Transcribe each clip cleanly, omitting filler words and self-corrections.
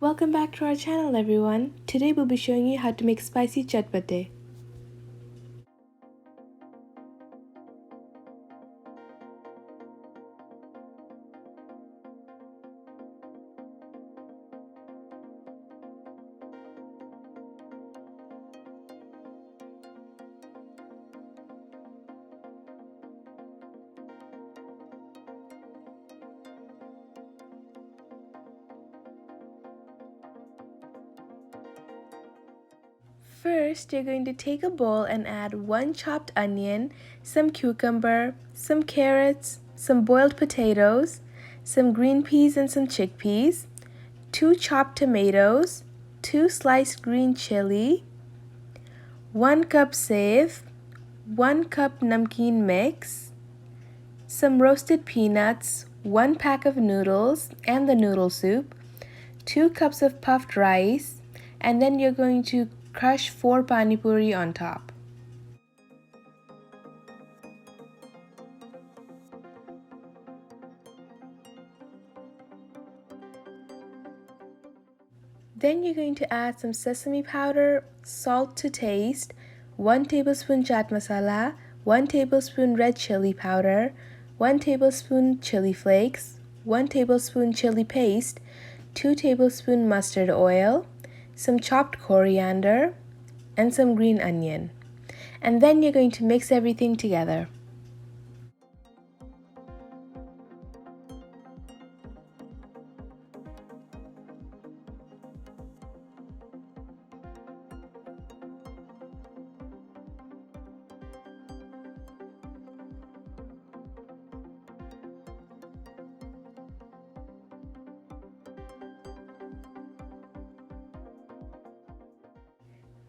Welcome back to our channel everyone. Today we'll be showing you how to make spicy chatpate. First, you're going to take a bowl and add 1 chopped onion, some cucumber, some carrots, some boiled potatoes, some green peas and some chickpeas, 2 chopped tomatoes, 2 sliced green chili, 1 cup save, 1 cup namkeen mix, some roasted peanuts, 1 pack of noodles and the noodle soup, 2 cups of puffed rice, and then you're going to crush 4 pani puri on top. Then you're going to add some sesame powder, salt to taste, 1 tablespoon chaat masala, 1 tablespoon red chili powder, 1 tablespoon chili flakes, 1 tablespoon chili paste, 2 tablespoon mustard oil, some chopped coriander, and some green onion. And then you're going to mix everything together.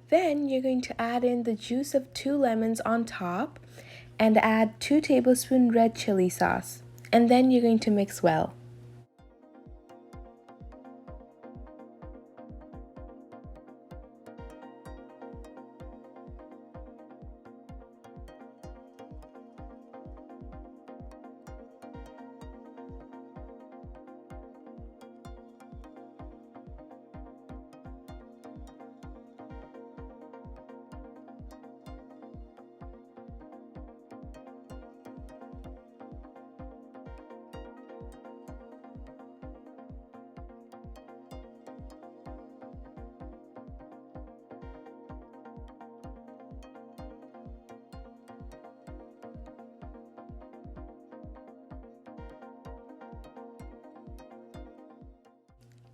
Then you're going to add in the juice of 2 lemons on top and add 2 tablespoons red chili sauce. And then you're going to mix well.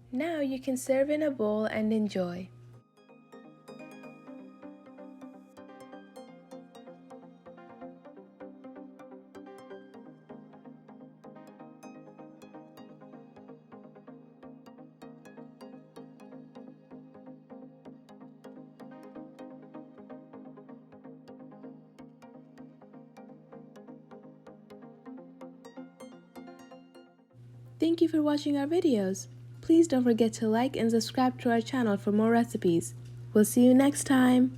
Now you can serve in a bowl and enjoy. Thank you for watching our videos. Please don't forget to like and subscribe to our channel for more recipes. We'll see you next time.